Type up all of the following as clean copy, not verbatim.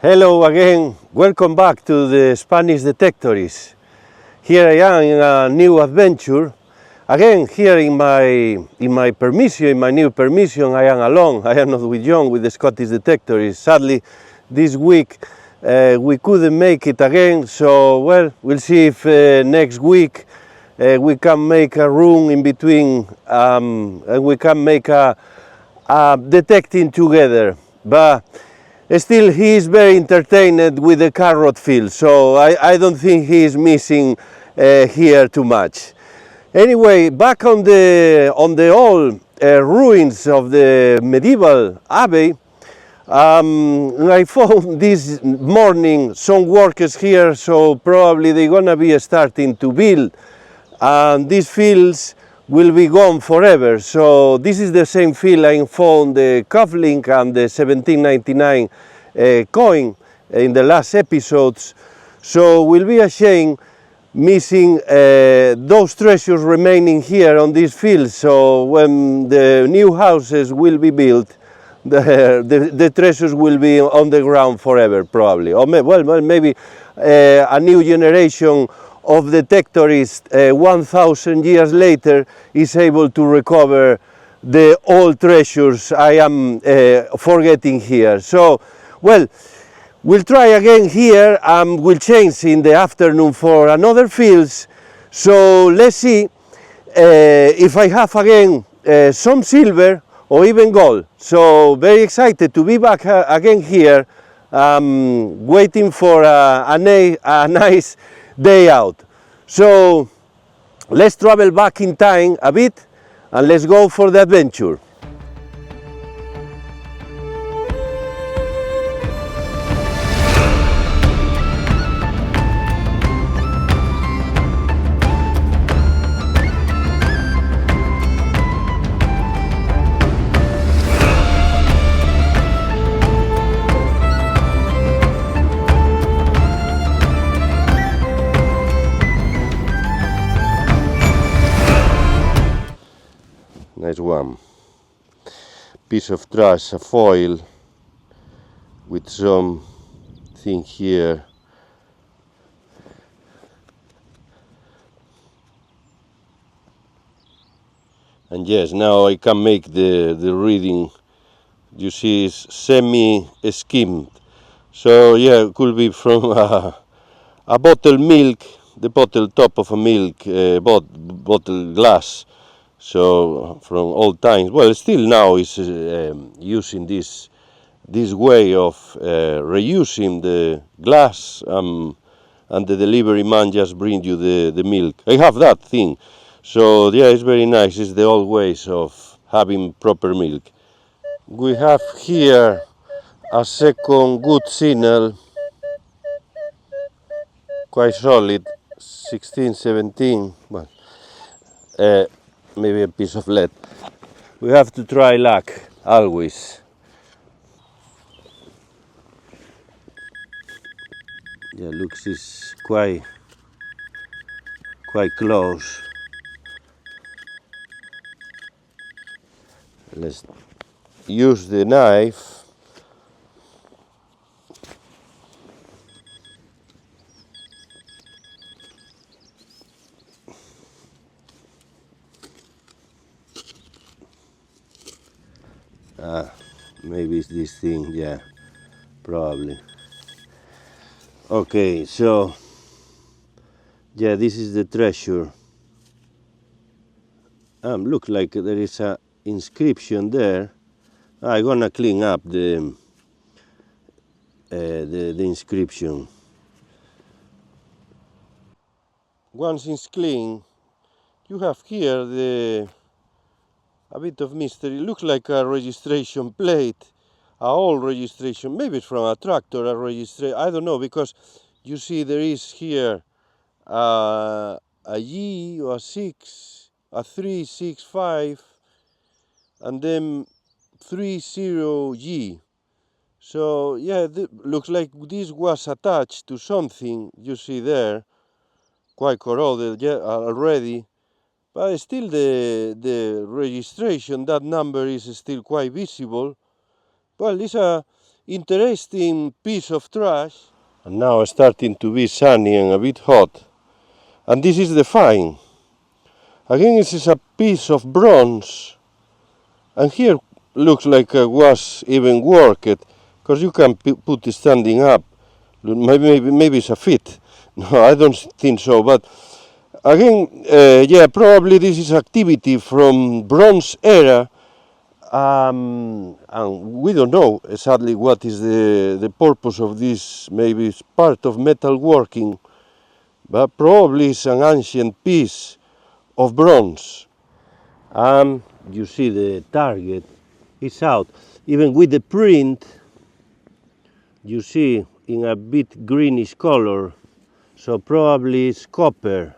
Hello again, welcome back to the Spanish Detectorist. Here I am in a new adventure. Again, here in my permission, in my new permission, I am alone. I am not with John, with the Scottish Detectorist. Sadly, this week we couldn't make it again, so well, we'll see if next week we can make a room in between and we can make a detecting together. But still, he is very entertained with the carrot field, so I don't think he is missing here too much. Anyway, back on the old ruins of the medieval abbey, I found this morning some workers here, so probably they're gonna be starting to build, and these fields will be gone forever. So this is the same field I found the cufflink and the 1799 coin in the last episodes. So will be a shame missing those treasures remaining here on this field. So when the new houses will be built, the treasures will be on the ground forever, probably. Or maybe a new generation of detectorists 1,000 years later is able to recover the old treasures I am forgetting here. So, well, we'll try again here and we'll change in the afternoon for another fields. So let's see if I have again some silver or even gold. So very excited to be back again here, waiting for a nice day out. So let's travel back in time a bit and let's go for the adventure. Nice one. Piece of trash, a foil with some thing here. And yes, now I can make the reading. You see, it's semi-skimmed. So yeah, it could be from a bottle milk, the bottle top of a milk bottle glass. So from old times, well, still now is using this way of reusing the glass, and the delivery man just bring you the milk. I have that thing, so yeah, it's very nice. It's the old ways of having proper milk. We have here a second good signal, quite solid, 16, 17. Well, maybe a piece of lead. We have to try luck always. Yeah, looks is quite close. Let's use the knife. Maybe it's this thing, yeah, probably. Okay, so yeah, this is the treasure. Look like there is a inscription there. I'm gonna clean up the inscription. Once it's clean, you have here a bit of mystery. It looks like a registration plate, a old registration. Maybe it's from a tractor, a registration. I don't know, because you see there is here a G or a 6, a 3, 6, 5, and then 30G. So yeah, looks like this was attached to something. You see there, quite corroded, yeah, already. But still the registration, that number is still quite visible. Well, it's interesting piece of trash. And now it's starting to be sunny and a bit hot. And this is the find. Again, this is a piece of bronze. And here looks like it was even worked, because you can put it standing up. Maybe it's a fit. No, I don't think so. But again, yeah, probably this is activity from Bronze era. And we don't know exactly what is the purpose of this. Maybe it's part of metal working, but probably it's an ancient piece of bronze. You see the target is out. Even with the print, you see in a bit greenish color, so probably it's copper.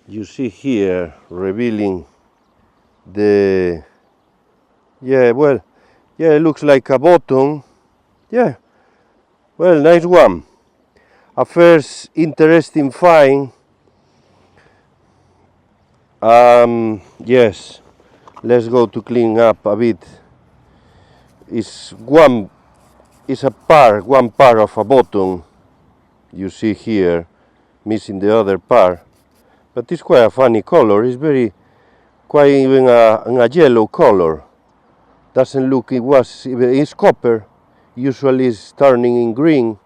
You see here revealing the, yeah, well, yeah, it looks like a bottom. Yeah, well, nice one. A first interesting find. Yes, let's go to clean up a bit. It's one part of a bottom. You see here, missing the other part. But it's quite a funny color. It's very, quite even a yellow color. Doesn't look, it's copper. Usually it's turning in green.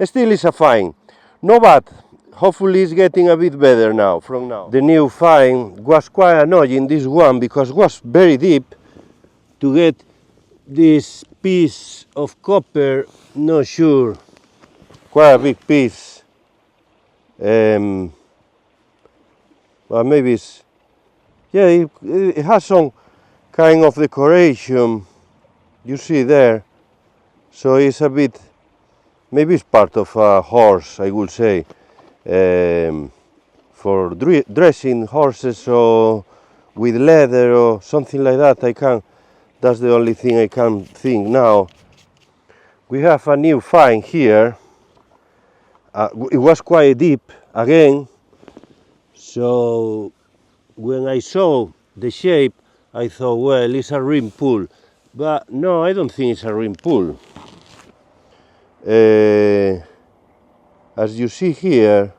Still is a find. No bad. Hopefully it's getting a bit better now, from now. The new find was quite annoying, this one, because it was very deep. To get this piece of copper, not sure. Quite a big piece. Well, maybe it's, yeah, it has some kind of decoration, you see there. So it's a bit, maybe it's part of a horse, I would say. For dressing horses or with leather or something like that. That's the only thing I can think now. We have a new find here. It was quite deep again, so when I saw the shape I thought, well, it's a rim pull, but no, I don't think it's a rim pull. As you see here,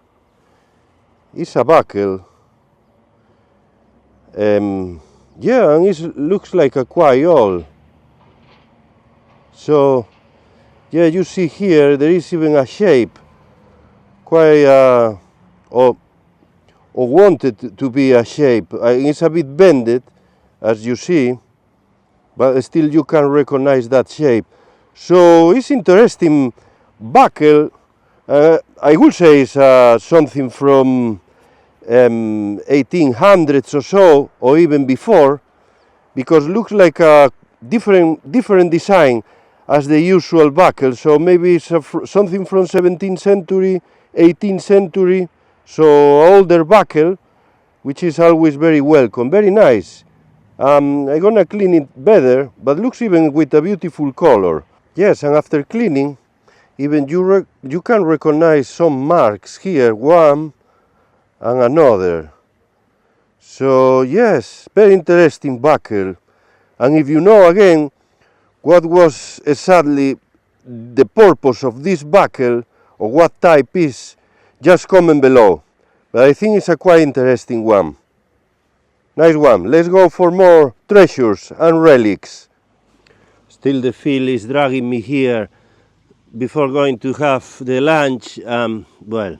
it's a buckle. Yeah, and it looks like a quite old. So, yeah, you see here there is even a shape, quite or wanted to be a shape. It's a bit bended, as you see, but still you can recognize that shape. So it's interesting buckle. I would say it's something from 1800s or so, or even before, because looks like a different design as the usual buckle. So maybe it's something from 17th century, 18th century, so older buckle, which is always very welcome, very nice. I'm gonna clean it better, but looks even with a beautiful color. Yes, and after cleaning, even you can recognize some marks here, one and another. So yes, very interesting buckle. And if you know again what was exactly the purpose of this buckle, or what type is, just comment below. But I think it's a quite interesting one. Nice one. Let's go for more treasures and relics. Still the feel is dragging me here before going to have the lunch. Well,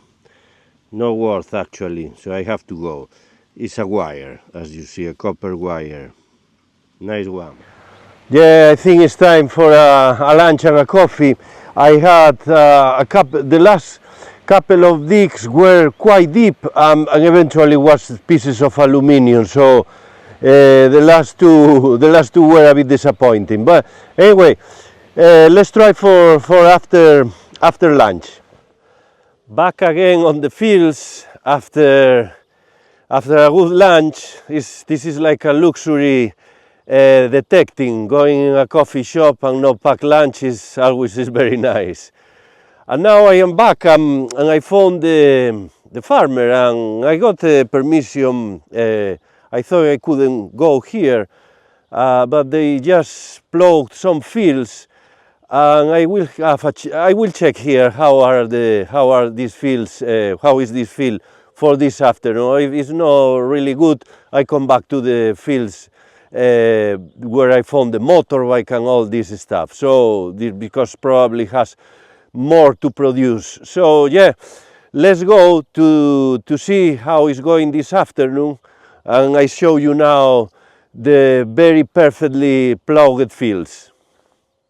no worth actually, so I have to go. It's a wire, as you see, a copper wire. Nice one. Yeah, I think it's time for a lunch and a coffee. I had the last couple of digs were quite deep, and eventually was pieces of aluminium. So the last two were a bit disappointing. But anyway, let's try for after lunch. Back again on the fields after a good lunch. This is like a luxury detecting. Going in a coffee shop and no pack lunch is always very nice. And now I am back and I found the farmer, and I got permission. I thought I couldn't go here, but they just plowed some fields, and I will have I will check here how are these fields, how is this field for this afternoon. If it's not really good, I come back to the fields where I found the motorbike and all this stuff. So because probably has more to produce. So yeah, let's go to see how it's going this afternoon, and I show you now the very perfectly ploughed fields.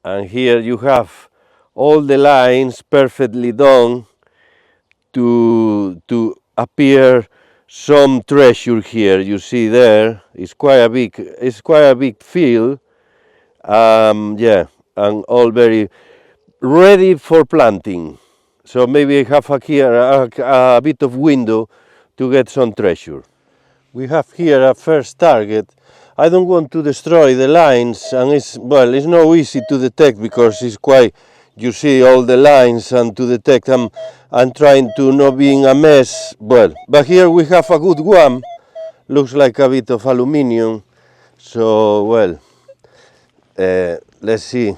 And here you have all the lines perfectly done to appear some treasure here. You see there, it's quite a big field. Yeah, and all very ready for planting. So maybe I have here a bit of window to get some treasure. We have here a first target. I don't want to destroy the lines, and it's not easy to detect because it's quite, you see all the lines, and to detect I'm trying to not being a mess. Well, but here we have a good one. Looks like a bit of aluminium. So well, let's see.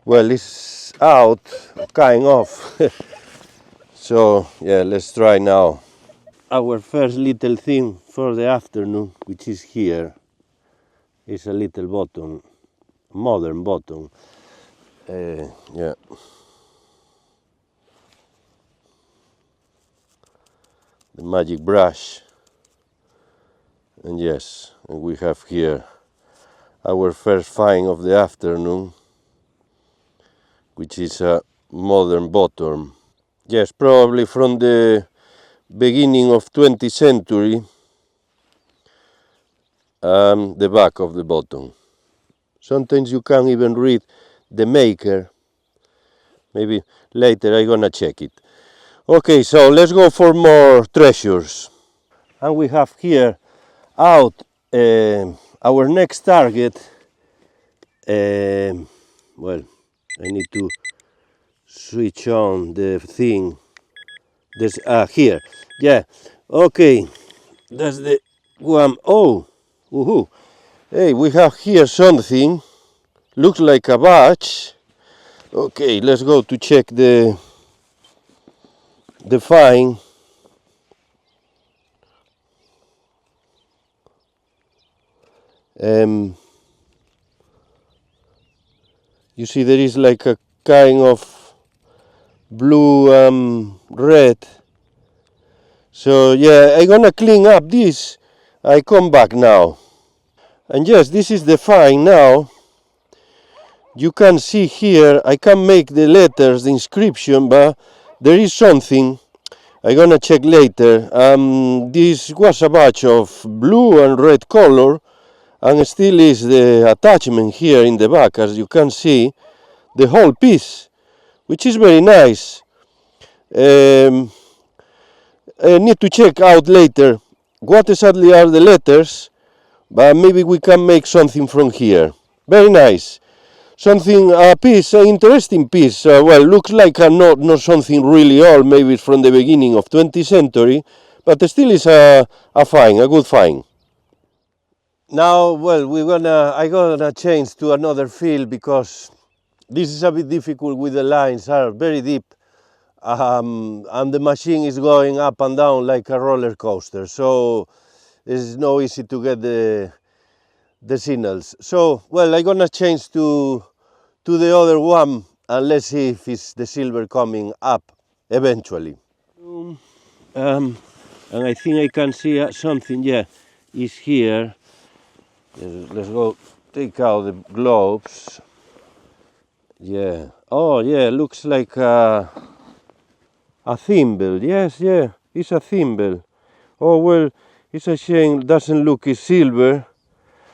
Well, it's out, kind of. So yeah, let's try now. Our first little thing for the afternoon, which is here, is a little button, modern button. Yeah. The magic brush. And yes, and we have here our first find of the afternoon, which is a modern bottom. Yes, probably from the beginning of 20th century, the back of the bottom. Sometimes you can't even read the maker. Maybe later I'm gonna check it. Okay, so let's go for more treasures. And we have here out our next target. Well, I need to switch on the thing. This here, yeah. Okay, that's the one. Oh, woohoo! Hey, we have here something. Looks like a badge. Okay, let's go to check the find. You see, there is like a kind of blue red. So yeah, I'm gonna clean up this. I come back now. And yes, this is the find now. You can see here, I can make the letters, the inscription, but there is something. I'm gonna check later. This was a batch of blue and red color, and still is the attachment here in the back, as you can see, the whole piece, which is very nice. I need to check out later what exactly are the letters, but maybe we can make something from here. Very nice. Something, a piece, an interesting piece. Well, looks like not something really old, maybe from the beginning of 20th century, but still is a find, a good find. Now, well, I gonna change to another field because this is a bit difficult with the lines, are very deep, and the machine is going up and down like a roller coaster, so it's no easy to get the signals. So, well, I'm gonna change to the other one, and let's see if it's the silver coming up eventually. And I think I can see something, yeah, is here. Let's go take out the globes. Yeah. Oh, yeah, looks like a thimble. Yes, yeah, it's a thimble. Oh, well, it's a shame, doesn't look it's silver.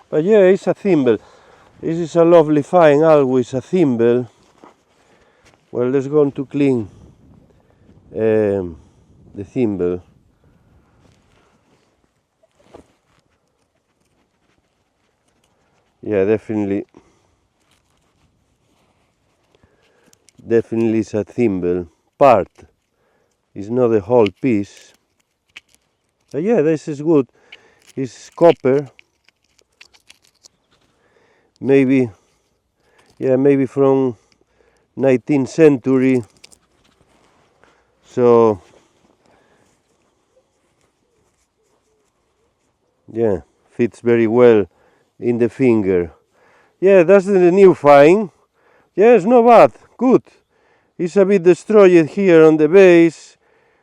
But yeah, it's a thimble. This is a lovely find, always a thimble. Well, let's go to clean the thimble. Yeah, definitely is a thimble part. It's not the whole piece. But yeah, this is good. It's copper. maybe, yeah, maybe from 19th century. So yeah, fits very well in the finger. Yeah, that's the new find. Yes, not bad, good. It's a bit destroyed here on the base,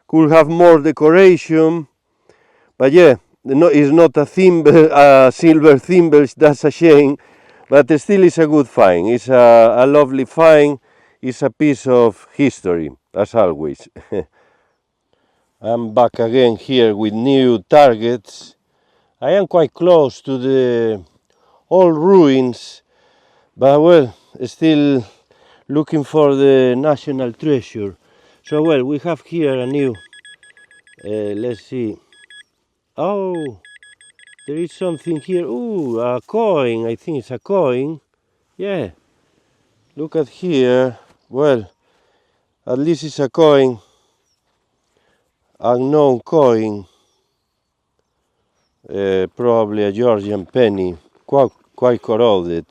could have more decoration, but yeah, no, it's not a thimble, silver thimble, that's a shame, but still it's a good find. It's a lovely find, it's a piece of history, as always. I'm back again here with new targets. I am quite close to the old ruins, but well, still looking for the national treasure. So well, we have here a new, let's see. Oh, there is something here. Ooh, a coin. I think it's a coin. Yeah. Look at here. Well, at least it's a coin. Unknown coin. Probably a Georgian penny. Quite corroded.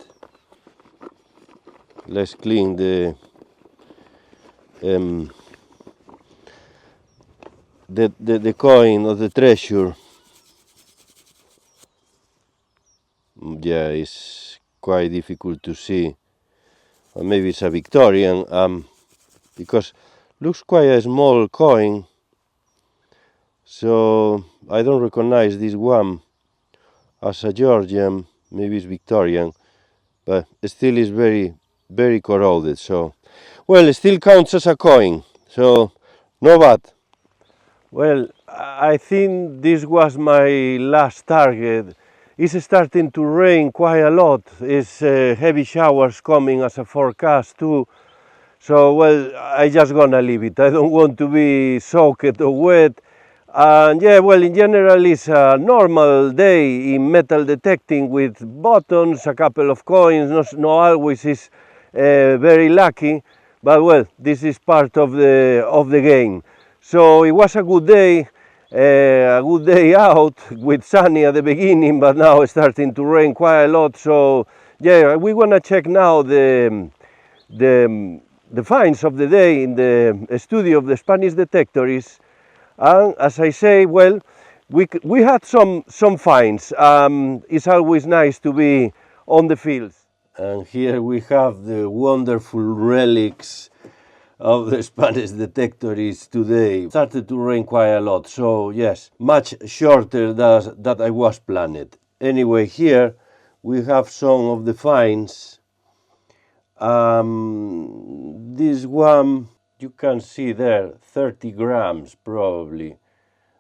Let's clean the coin of the treasure. Yeah, it's quite difficult to see. Or maybe it's a Victorian, because looks quite a small coin. So I don't recognize this one as a Georgian. Maybe it's Victorian, but still is very corroded. So well, it still counts as a coin. So no bad. Well, I think this was my last target. It's starting to rain quite a lot. It's heavy showers coming as a forecast too. So well, I just gonna leave it. I don't want to be soaked or wet. And yeah, well, in general, it's a normal day in metal detecting with buttons, a couple of coins. No always is very lucky, but well, this is part of the game. So it was a good day out with sunny at the beginning, but now it's starting to rain quite a lot. So yeah, we wanna check now the finds of the day in the studio of the Spanish Detectorist. And as I say, well, we had some finds. It's always nice to be on the fields. And here we have the wonderful relics of the Spanish Detectorist today. It started to rain quite a lot, so yes, much shorter than I was planned. Anyway, here we have some of the finds. This one, you can see there, 30 grams probably.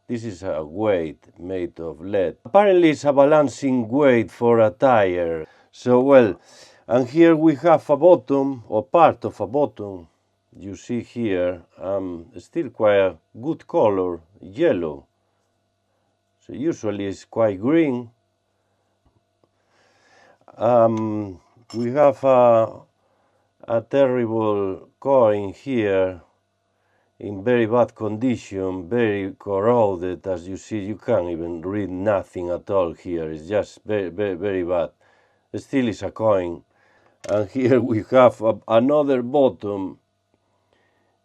This is a weight made of lead. Apparently it's a balancing weight for a tire. So well, and here we have a bottom, or part of a bottom. You see here, still quite a good color, yellow. So usually it's quite green. We have a terrible coin here in very bad condition, very corroded. As you see, you can't even read nothing at all here. It's just very bad. Still is a coin. And here we have another bottom.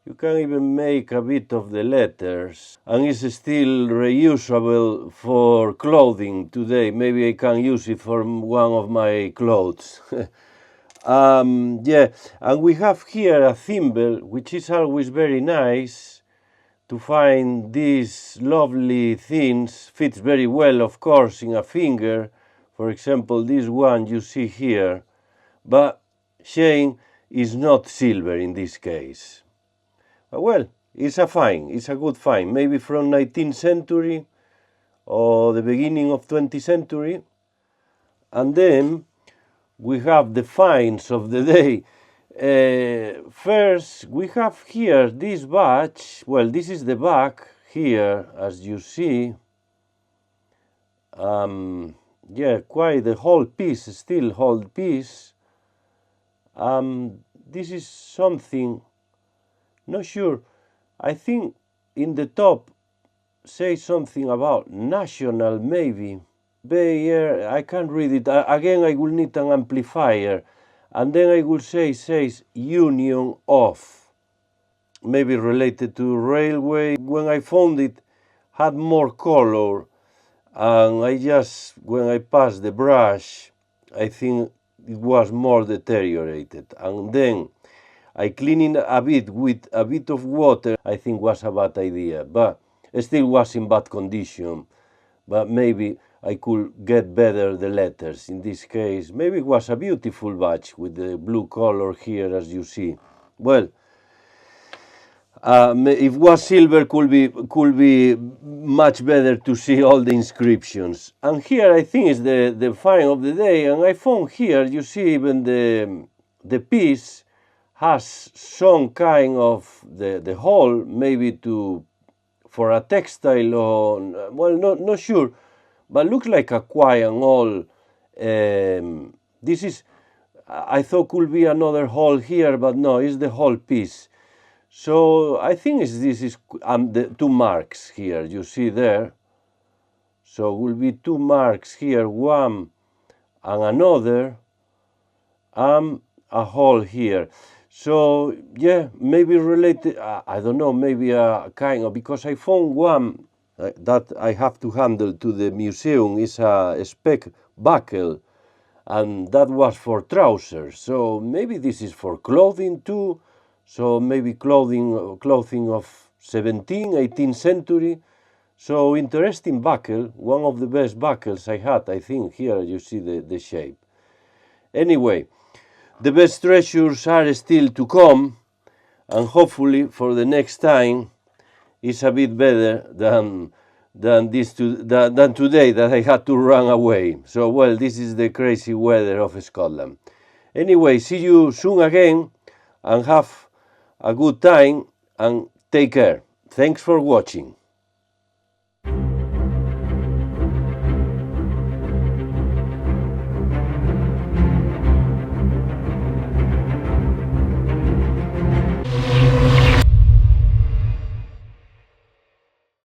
You can even make a bit of the letters, and it's still reusable for clothing today. Maybe I can use it for one of my clothes. Yeah, and we have here a thimble, which is always very nice to find these lovely things. Fits very well, of course, in a finger. For example, this one you see here, but shame is not silver in this case. Well, it's a find, it's a good find, maybe from 19th century or the beginning of 20th century. And then we have the finds of the day. First, we have here this badge. Well, this is the back here, as you see. Yeah, quite the whole piece, still whole piece. This is something, not sure. I think in the top say something about national maybe, Bayer, I can't read it. Again, I will need an amplifier. And then I will say, says union of. Maybe related to railway. When I found it, had more color. And I just, when I passed the brush, I think it was more deteriorated. And then I cleaned it a bit with a bit of water. I think was a bad idea, but it still was in bad condition. But maybe I could get better the letters. In this case, maybe it was a beautiful batch with the blue color here, as you see. Well, if was silver, could be much better to see all the inscriptions. And here I think is the find of the day. And I found here, you see, even the piece has some kind of the hole, maybe for a textile or, well, not sure, but looks like a quite an old. This is, I thought could be another hole here, but no, it's the whole piece. So I think this is the 2 marks here, you see there. So will be 2 marks here, one and another, and a hole here. So yeah, maybe related, I don't know, maybe a kind of, because I found one that I have to handle to the museum is a spec buckle, and that was for trousers. So maybe this is for clothing too. So maybe clothing of 17th, 18th century. So interesting buckle, one of the best buckles I had, I think. Here you see the shape. Anyway, the best treasures are still to come, and hopefully for the next time it's a bit better than today that I had to run away. So well, this is the crazy weather of Scotland. Anyway, see you soon again, and have a good time and take care. Thanks for watching.